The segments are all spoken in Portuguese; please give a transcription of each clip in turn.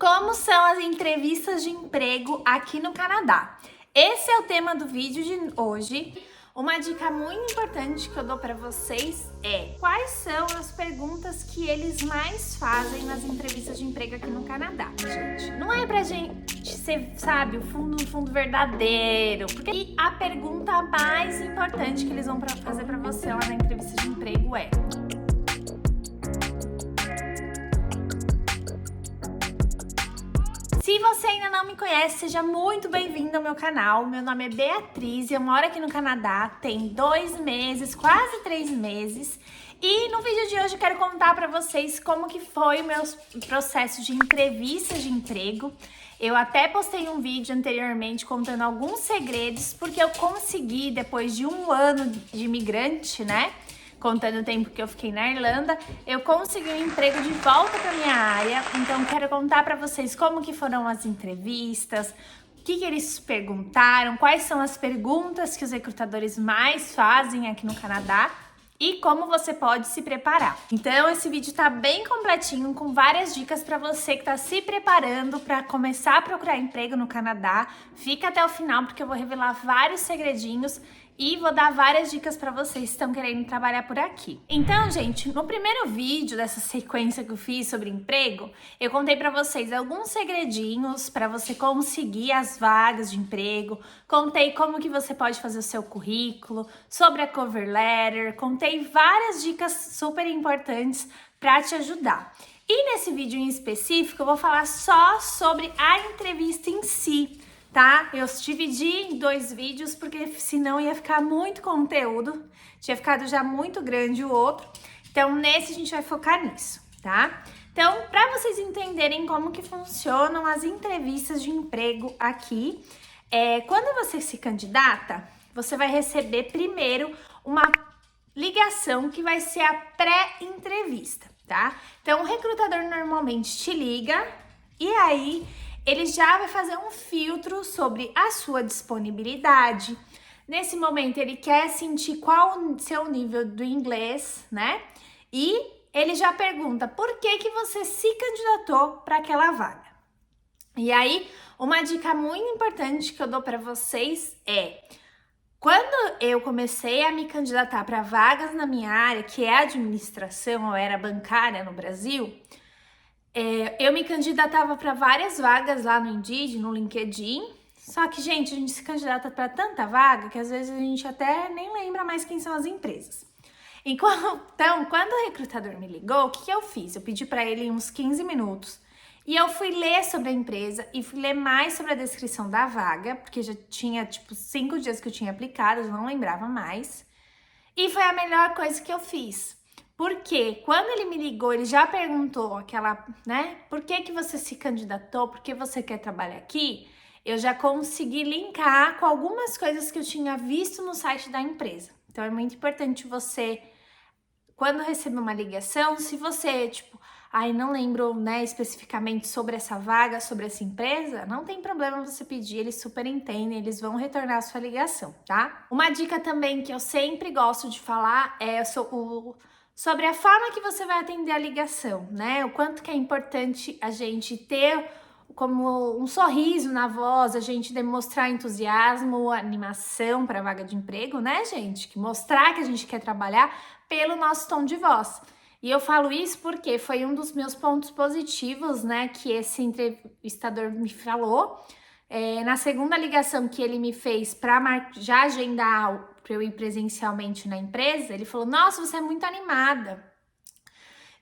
Como são as entrevistas de emprego aqui no Canadá? Esse é o tema do vídeo de hoje. Uma dica muito importante que eu dou para vocês é quais são as perguntas que eles mais fazem nas entrevistas de emprego aqui no Canadá, gente. Não é pra gente ser, sabe, o fundo verdadeiro, porque a pergunta mais importante que eles vão fazer para você lá na entrevista de emprego é: se você ainda não me conhece, seja muito bem-vindo ao meu canal. Meu nome é Beatriz e eu moro aqui no Canadá tem 2 meses, quase 3 meses. E no vídeo de hoje eu quero contar para vocês como que foi o meu processo de entrevistas de emprego. Eu até postei um vídeo anteriormente contando alguns segredos, porque eu consegui, depois de 1 ano de imigrante, né? Contando o tempo que eu fiquei na Irlanda, eu consegui um emprego de volta para minha área. Então quero contar para vocês como que foram as entrevistas, o que eles perguntaram, quais são as perguntas que os recrutadores mais fazem aqui no Canadá e como você pode se preparar. Então esse vídeo tá bem completinho, com várias dicas para você que tá se preparando para começar a procurar emprego no Canadá. Fica até o final porque eu vou revelar vários segredinhos e vou dar várias dicas para vocês que estão querendo trabalhar por aqui. Então, gente, no primeiro vídeo dessa sequência que eu fiz sobre emprego, eu contei para vocês alguns segredinhos para você conseguir as vagas de emprego, contei como que você pode fazer o seu currículo, sobre a cover letter, contei várias dicas super importantes para te ajudar. E nesse vídeo em específico, eu vou falar só sobre a entrevista em si, tá? Eu dividi em 2 vídeos porque senão ia ficar muito conteúdo, tinha ficado já muito grande o outro. Então nesse a gente vai focar nisso, tá? Então, para vocês entenderem como que funcionam as entrevistas de emprego aqui, quando você se candidata, você vai receber primeiro uma ligação que vai ser a pré-entrevista, tá? Então o recrutador normalmente te liga e aí ele já vai fazer um filtro sobre a sua disponibilidade. Nesse momento, ele quer sentir qual o seu nível do inglês, né? E ele já pergunta por que você se candidatou para aquela vaga. E aí, uma dica muito importante que eu dou para vocês é: quando eu comecei a me candidatar para vagas na minha área, que é administração, eu era bancária no Brasil, eu me candidatava para várias vagas lá no Indeed, no LinkedIn. Só que, gente, a gente se candidata para tanta vaga que às vezes a gente até nem lembra mais quem são as empresas. Então, quando o recrutador me ligou, o que eu fiz? Eu pedi para ele uns 15 minutos e eu fui ler sobre a empresa e fui ler mais sobre a descrição da vaga, porque já tinha, 5 dias que eu tinha aplicado, eu não lembrava mais. E foi a melhor coisa que eu fiz. Porque quando ele me ligou, ele já perguntou por que você se candidatou, por que você quer trabalhar aqui? Eu já consegui linkar com algumas coisas que eu tinha visto no site da empresa. Então é muito importante você, quando receber uma ligação, se você, não lembro, especificamente sobre essa vaga, sobre essa empresa, não tem problema você pedir, eles super entendem, eles vão retornar a sua ligação, tá? Uma dica também que eu sempre gosto de falar é sobre a forma que você vai atender a ligação, né? O quanto que é importante a gente ter como um sorriso na voz, a gente demonstrar entusiasmo, animação para a vaga de emprego, né, gente? Que mostrar que a gente quer trabalhar pelo nosso tom de voz. E eu falo isso porque foi um dos meus pontos positivos, né, que esse entrevistador me falou. Na segunda ligação que ele me fez para já agendar para eu ir presencialmente na empresa, ele falou: nossa, você é muito animada.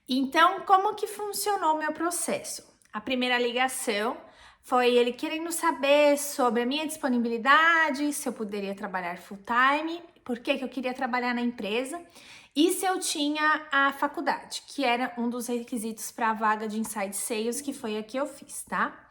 Então, como que funcionou o meu processo? A primeira ligação foi ele querendo saber sobre a minha disponibilidade, se eu poderia trabalhar full time, por que eu queria trabalhar na empresa e se eu tinha a faculdade, que era um dos requisitos para a vaga de Inside Sales, que foi a que eu fiz, tá?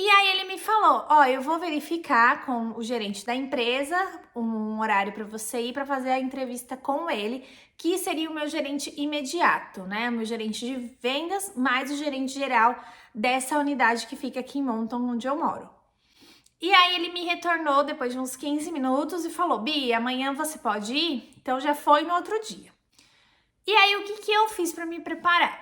E aí ele me falou: eu vou verificar com o gerente da empresa um horário para você ir para fazer a entrevista com ele, que seria o meu gerente imediato, né? O meu gerente de vendas, mais o gerente geral dessa unidade que fica aqui em Moncton, onde eu moro. E aí ele me retornou depois de uns 15 minutos e falou: Bi, amanhã você pode ir? Então já foi no outro dia. E aí o que eu fiz para me preparar?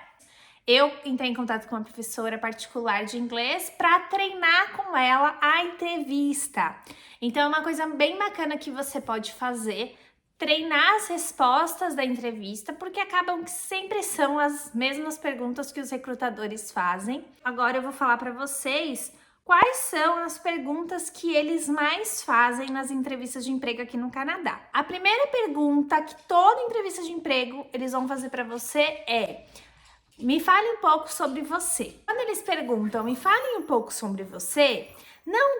eu entrei em contato com uma professora particular de inglês para treinar com ela a entrevista. Então é uma coisa bem bacana que você pode fazer, treinar as respostas da entrevista, porque acabam que sempre são as mesmas perguntas que os recrutadores fazem. Agora eu vou falar para vocês quais são as perguntas que eles mais fazem nas entrevistas de emprego aqui no Canadá. A primeira pergunta que toda entrevista de emprego eles vão fazer para você é: me fale um pouco sobre você. Quando eles perguntam, me fale um pouco sobre você,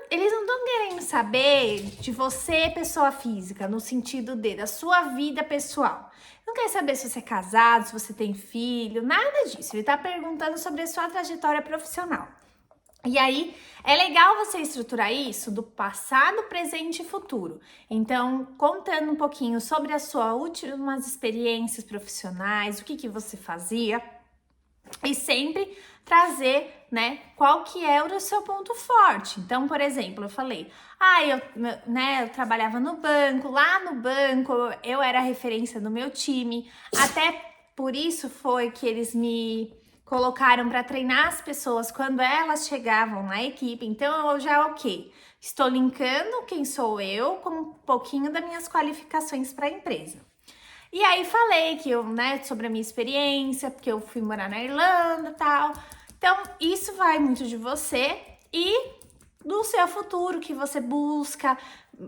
eles não estão querendo saber de você, pessoa física, no sentido da sua vida pessoal. Não quer saber se você é casado, se você tem filho, nada disso. Ele está perguntando sobre a sua trajetória profissional. E aí, é legal você estruturar isso do passado, presente e futuro. Então, contando um pouquinho sobre as suas últimas experiências profissionais, o que você fazia. E sempre trazer, né, qual que é o seu ponto forte. Então, por exemplo, eu falei, eu trabalhava no banco, lá no banco eu era a referência do meu time, até por isso foi que eles me colocaram para treinar as pessoas quando elas chegavam na equipe. Então, eu já, estou linkando quem sou eu com um pouquinho das minhas qualificações para a empresa. E aí falei que sobre a minha experiência, porque eu fui morar na Irlanda e tal. Então, isso vai muito de você e do seu futuro, que você busca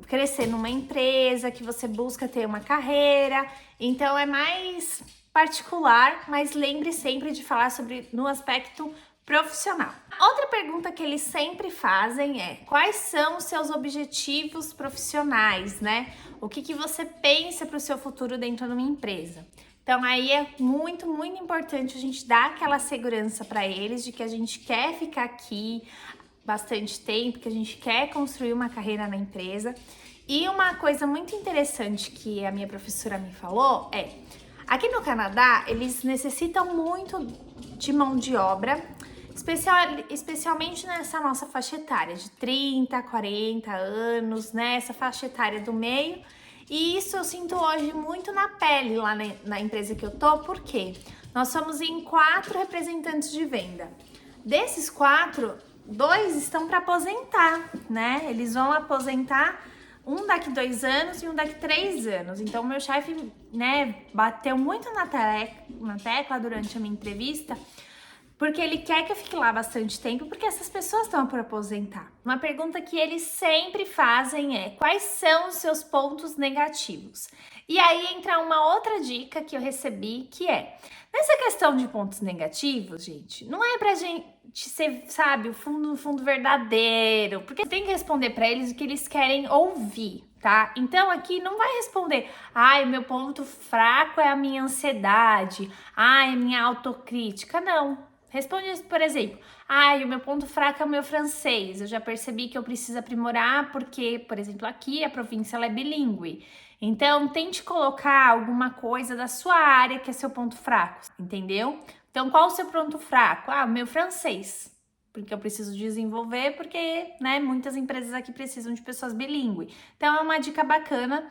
crescer numa empresa, que você busca ter uma carreira. Então, é mais particular, mas lembre sempre de falar no aspecto profissional. Outra pergunta que eles sempre fazem é: quais são os seus objetivos profissionais, né? O que você pensa para o seu futuro dentro de uma empresa? Então aí é muito, muito importante a gente dar aquela segurança para eles de que a gente quer ficar aqui bastante tempo, que a gente quer construir uma carreira na empresa. E uma coisa muito interessante que a minha professora me falou é: aqui no Canadá, eles necessitam muito de mão de obra, especialmente nessa nossa faixa etária, de 30, 40 anos, né? Essa faixa etária do meio. E isso eu sinto hoje muito na pele lá na empresa que eu tô, porque nós somos em 4 representantes de venda. Desses 4, 2 estão para aposentar, né? Eles vão aposentar, um daqui 2 anos e um daqui 3 anos. Então, meu chefe, né, bateu muito na tecla durante a minha entrevista, porque ele quer que eu fique lá bastante tempo, porque essas pessoas estão para aposentar. Uma pergunta que eles sempre fazem é: quais são os seus pontos negativos? E aí entra uma outra dica que eu recebi, que é: nessa questão de pontos negativos, gente, não é pra gente ser, sabe, o fundo verdadeiro, porque tem que responder para eles o que eles querem ouvir, tá? Então aqui não vai responder: ai, meu ponto fraco é a minha ansiedade, ai, a minha autocrítica, não. Responde, por exemplo: o meu ponto fraco é o meu francês. Eu já percebi que eu preciso aprimorar porque, por exemplo, aqui a província ela é bilíngue. Então, tente colocar alguma coisa da sua área que é seu ponto fraco, entendeu? Então, qual o seu ponto fraco? O meu francês. Porque eu preciso desenvolver, porque, né, muitas empresas aqui precisam de pessoas bilíngues. Então, é uma dica bacana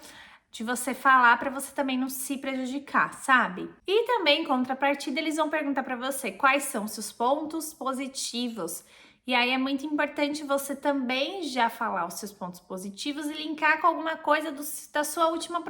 de você falar para você também não se prejudicar, sabe? E também, em contrapartida, eles vão perguntar para você quais são os seus pontos positivos. E aí é muito importante você também já falar os seus pontos positivos e linkar com alguma coisa da sua última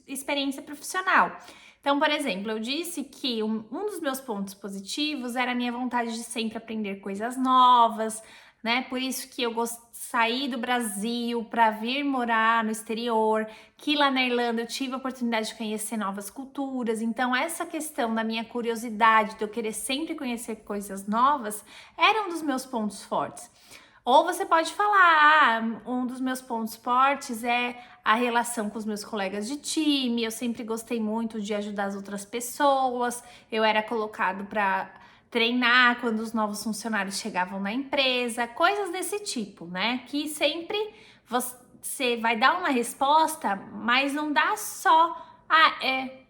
experiência profissional. Então, por exemplo, eu disse que um dos meus pontos positivos era a minha vontade de sempre aprender coisas novas, né? Por isso que eu saí do Brasil para vir morar no exterior, que lá na Irlanda eu tive a oportunidade de conhecer novas culturas. Então, essa questão da minha curiosidade, de eu querer sempre conhecer coisas novas, era um dos meus pontos fortes. Ou você pode falar: um dos meus pontos fortes é a relação com os meus colegas de time, eu sempre gostei muito de ajudar as outras pessoas, eu era colocado para treinar quando os novos funcionários chegavam na empresa, coisas desse tipo, né? Que sempre você vai dar uma resposta, mas não dá só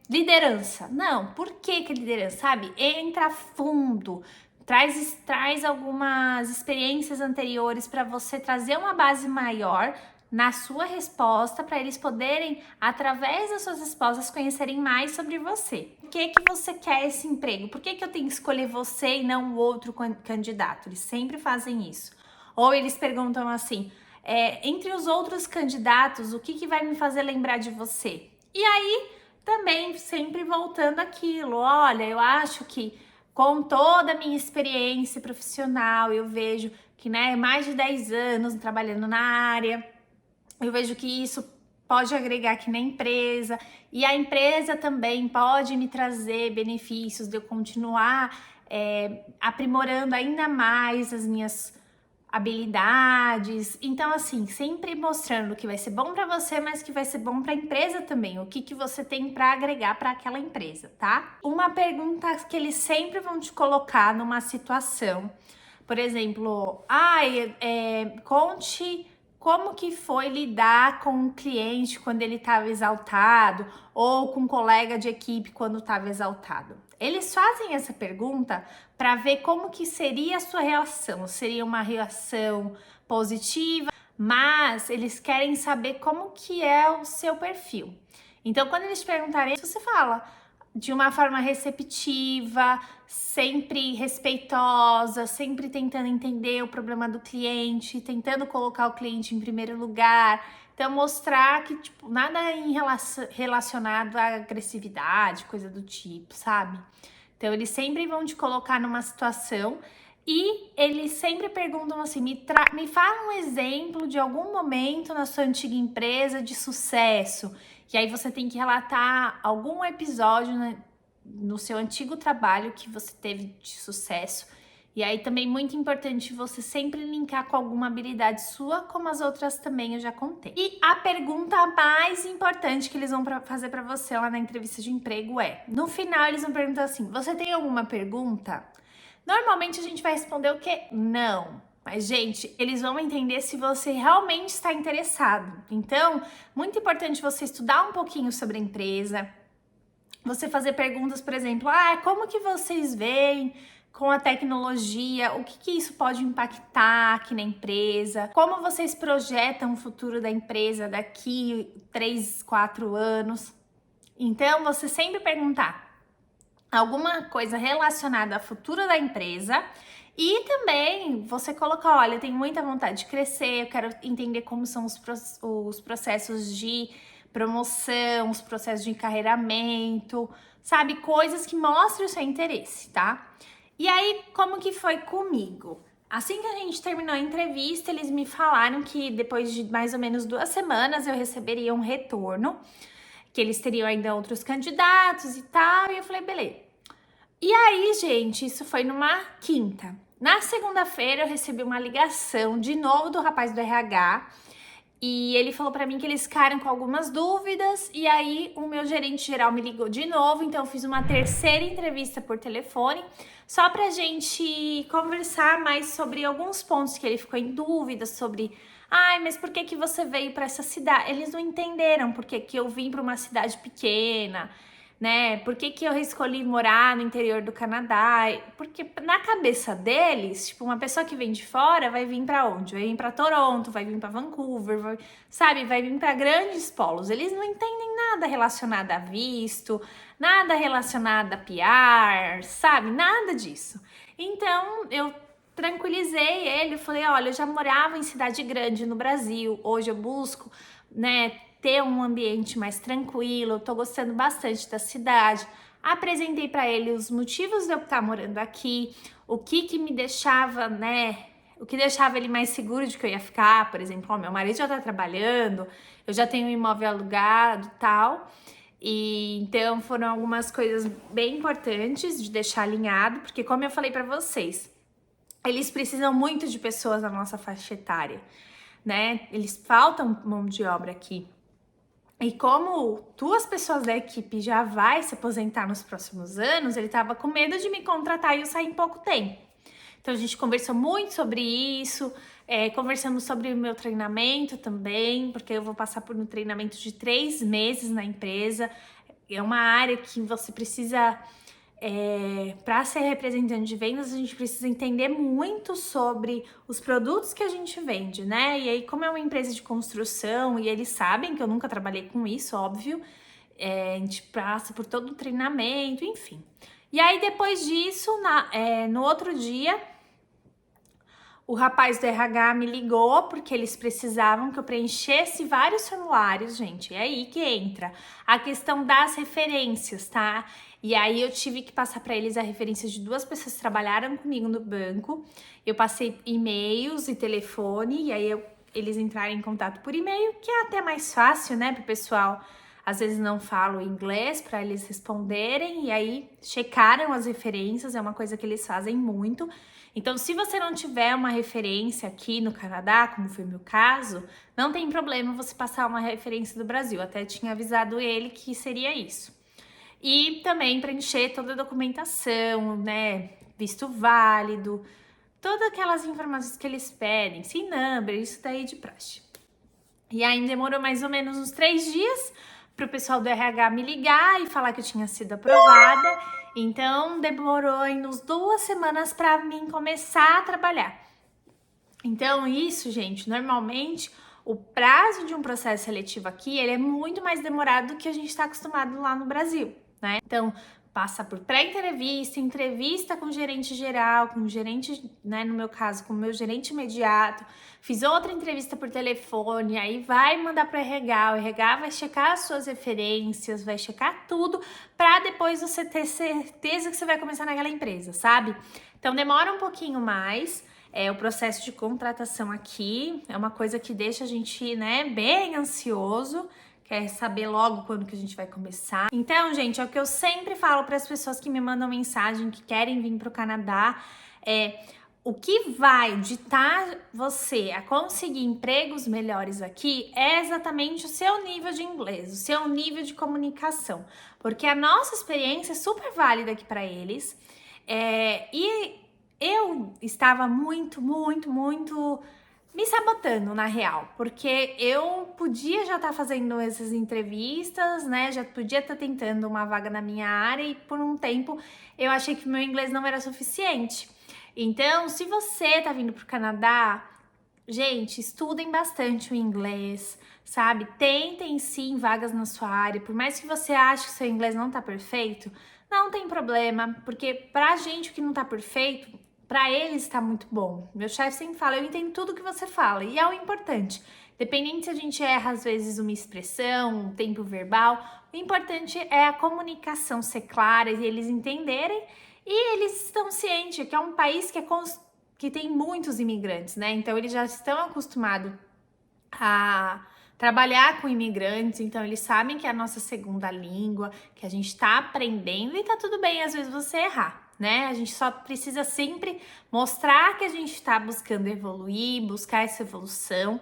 liderança. Não, por que liderança, sabe? Entra fundo, traz algumas experiências anteriores para você trazer uma base maior, na sua resposta para eles poderem, através das suas respostas, conhecerem mais sobre você. Por que você quer esse emprego? Por que eu tenho que escolher você e não o outro candidato? Eles sempre fazem isso. Ou eles perguntam assim, entre os outros candidatos, o que vai me fazer lembrar de você? E aí, também sempre voltando àquilo, olha, eu acho que com toda a minha experiência profissional, eu vejo que, né, mais de 10 anos trabalhando na área, eu vejo que isso pode agregar aqui na empresa, e a empresa também pode me trazer benefícios de eu continuar aprimorando ainda mais as minhas habilidades. Então, assim, sempre mostrando que vai ser bom para você, mas que vai ser bom para a empresa também. O que você tem para agregar para aquela empresa, tá? Uma pergunta que eles sempre vão te colocar numa situação, por exemplo, conte como que foi lidar com um cliente quando ele estava exaltado, ou com um colega de equipe quando estava exaltado. Eles fazem essa pergunta para ver como que seria a sua reação. Seria uma reação positiva, mas eles querem saber como que é o seu perfil. Então, quando eles perguntarem, você fala de uma forma receptiva, sempre respeitosa, sempre tentando entender o problema do cliente, tentando colocar o cliente em primeiro lugar. Então, mostrar que, tipo, nada relacionado à agressividade, coisa do tipo, sabe? Então, eles sempre vão te colocar numa situação e eles sempre perguntam assim, me fala um exemplo de algum momento na sua antiga empresa de sucesso. E aí você tem que relatar algum episódio no seu antigo trabalho que você teve de sucesso. E aí também muito importante você sempre linkar com alguma habilidade sua, como as outras também eu já contei. E a pergunta mais importante que eles vão fazer para você lá na entrevista de emprego no final eles vão perguntar assim, você tem alguma pergunta? Normalmente a gente vai responder o quê? Não. Mas, gente, eles vão entender se você realmente está interessado. Então, muito importante você estudar um pouquinho sobre a empresa, você fazer perguntas, por exemplo, como que vocês veem com a tecnologia, o que isso pode impactar aqui na empresa, como vocês projetam o futuro da empresa daqui 3, 4 anos. Então, você sempre perguntar alguma coisa relacionada ao futuro da empresa e também você colocar, olha, eu tenho muita vontade de crescer, eu quero entender como são os processos de promoção, os processos de encarreiramento, sabe? Coisas que mostrem o seu interesse, tá? E aí, como que foi comigo? Assim que a gente terminou a entrevista, eles me falaram que depois de mais ou menos 2 semanas eu receberia um retorno, que eles teriam ainda outros candidatos e tal, e eu falei, beleza. E aí, gente, isso foi numa quinta. Na segunda-feira eu recebi uma ligação de novo do rapaz do RH e ele falou pra mim que eles ficaram com algumas dúvidas e aí o meu gerente geral me ligou de novo, então eu fiz uma terceira entrevista por telefone só pra gente conversar mais sobre alguns pontos que ele ficou em dúvida sobre... mas por que você veio para essa cidade? Eles não entenderam por que eu vim para uma cidade pequena, né? Por que eu escolhi morar no interior do Canadá? Porque na cabeça deles, tipo, uma pessoa que vem de fora vai vir para onde? Vai vir para Toronto, vai vir para Vancouver, vai vir para grandes polos. Eles não entendem nada relacionado a visto, nada relacionado a PR, sabe? Nada disso. Então, eu tranquilizei ele, falei, olha, eu já morava em cidade grande no Brasil, hoje eu busco, né, ter um ambiente mais tranquilo, tô gostando bastante da cidade. Apresentei para ele os motivos de eu estar morando aqui, o que me deixava, né, o que deixava ele mais seguro de que eu ia ficar, por exemplo, meu marido já tá trabalhando, eu já tenho um imóvel alugado e tal. E então foram algumas coisas bem importantes de deixar alinhado, porque como eu falei para vocês, eles precisam muito de pessoas na nossa faixa etária, né? Eles faltam mão de obra aqui. E como 2 pessoas da equipe já vai se aposentar nos próximos anos, ele tava com medo de me contratar e eu sair em pouco tempo. Então a gente conversou muito sobre isso, conversamos sobre o meu treinamento também, porque eu vou passar por um treinamento de 3 meses na empresa. É uma área que você precisa Para ser representante de vendas, a gente precisa entender muito sobre os produtos que a gente vende, né? E aí, como é uma empresa de construção e eles sabem que eu nunca trabalhei com isso, óbvio, a gente passa por todo o treinamento, enfim. E aí, depois disso, no outro dia, o rapaz do RH me ligou porque eles precisavam que eu preenchesse vários formulários, gente. É aí que entra a questão das referências, tá? E aí eu tive que passar para eles a referência de 2 pessoas que trabalharam comigo no banco. Eu passei e-mails e telefone, e aí eles entraram em contato por e-mail, que é até mais fácil, né, pro pessoal. Às vezes não falo inglês para eles responderem, e aí checaram as referências, é uma coisa que eles fazem muito. Então, se você não tiver uma referência aqui no Canadá, como foi o meu caso, não tem problema você passar uma referência do Brasil. Até tinha avisado ele que seria isso. E também preencher toda a documentação, né? Visto válido, todas aquelas informações que eles pedem, SIN number, isso daí de praxe. E aí demorou mais ou menos uns 3 dias para o pessoal do RH me ligar e falar que eu tinha sido aprovada. Então, demorou aí uns 2 semanas para mim começar a trabalhar. Então, isso, gente, normalmente o prazo de um processo seletivo aqui, ele é muito mais demorado do que a gente está acostumado lá no Brasil, né? Então, passa por pré-entrevista, entrevista com o gerente geral, com o gerente, né, no meu caso, com o meu gerente imediato, fiz outra entrevista por telefone, aí vai mandar para o RH vai checar as suas referências, vai checar tudo, para depois você ter certeza que você vai começar naquela empresa, sabe? Então demora um pouquinho mais. O processo de contratação aqui é uma coisa que deixa a gente, né, bem ansioso, quer saber logo quando que a gente vai começar. Então, gente, é o que eu sempre falo para as pessoas que me mandam mensagem, que querem vir para o Canadá, o que vai ditar você a conseguir empregos melhores aqui é exatamente o seu nível de inglês, o seu nível de comunicação, porque a nossa experiência é super válida aqui para eles, e eu estava muito me sabotando, na real, porque eu podia já estar fazendo essas entrevistas, né? Já podia estar tentando uma vaga na minha área e por um tempo eu achei que meu inglês não era suficiente. Então, se você tá vindo pro Canadá, gente, estudem bastante o inglês, sabe? Tentem sim vagas na sua área, por mais que você ache que seu inglês não tá perfeito, não tem problema, porque pra gente que não tá perfeito, para eles está muito bom. Meu chefe sempre fala, eu entendo tudo que você fala, e é o importante. Dependente se a gente erra, às vezes, uma expressão, um tempo verbal, o importante é a comunicação ser clara e eles entenderem, e eles estão cientes que é um país que tem muitos imigrantes, né? Então, eles já estão acostumados a trabalhar com imigrantes, então eles sabem que é a nossa segunda língua, que a gente está aprendendo, e tá tudo bem, às vezes, você errar, né? A gente só precisa sempre mostrar que a gente está buscando evoluir, buscar essa evolução,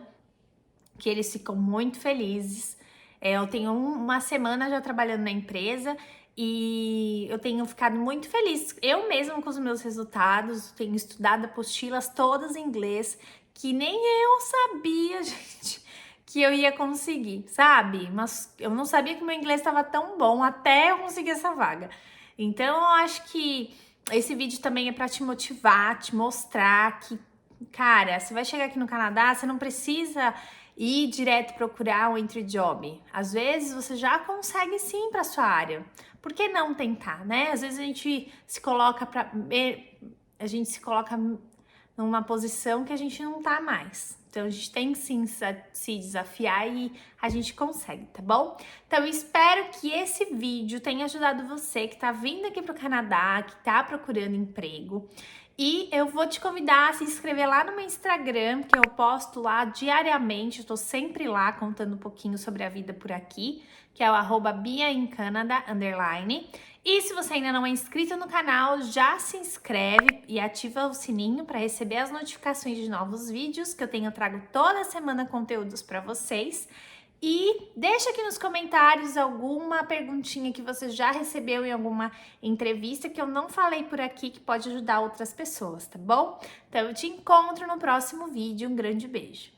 que eles ficam muito felizes. Eu tenho uma semana já trabalhando na empresa e eu tenho ficado muito feliz. Eu mesma com os meus resultados, tenho estudado apostilas todas em inglês, que nem eu sabia, gente, que eu ia conseguir, sabe? Mas eu não sabia que meu inglês estava tão bom até eu conseguir essa vaga. Então, eu acho que esse vídeo também é para te motivar, te mostrar que, cara, você vai chegar aqui no Canadá, você não precisa ir direto procurar um entry job. Às vezes, você já consegue sim para sua área. Por que não tentar, né? Às vezes, a gente se coloca numa posição que a gente não tá mais. Então, a gente tem que sim se desafiar e a gente consegue, tá bom? Então, eu espero que esse vídeo tenha ajudado você que tá vindo aqui pro Canadá, que tá procurando emprego. E eu vou te convidar a se inscrever lá no meu Instagram, que eu posto lá diariamente, eu tô sempre lá contando um pouquinho sobre a vida por aqui, que é o @BiaInCanada_. E se você ainda não é inscrito no canal, já se inscreve e ativa o sininho para receber as notificações de novos vídeos, que eu trago toda semana conteúdos para vocês. E deixa aqui nos comentários alguma perguntinha que você já recebeu em alguma entrevista que eu não falei por aqui, que pode ajudar outras pessoas, tá bom? Então eu te encontro no próximo vídeo. Um grande beijo!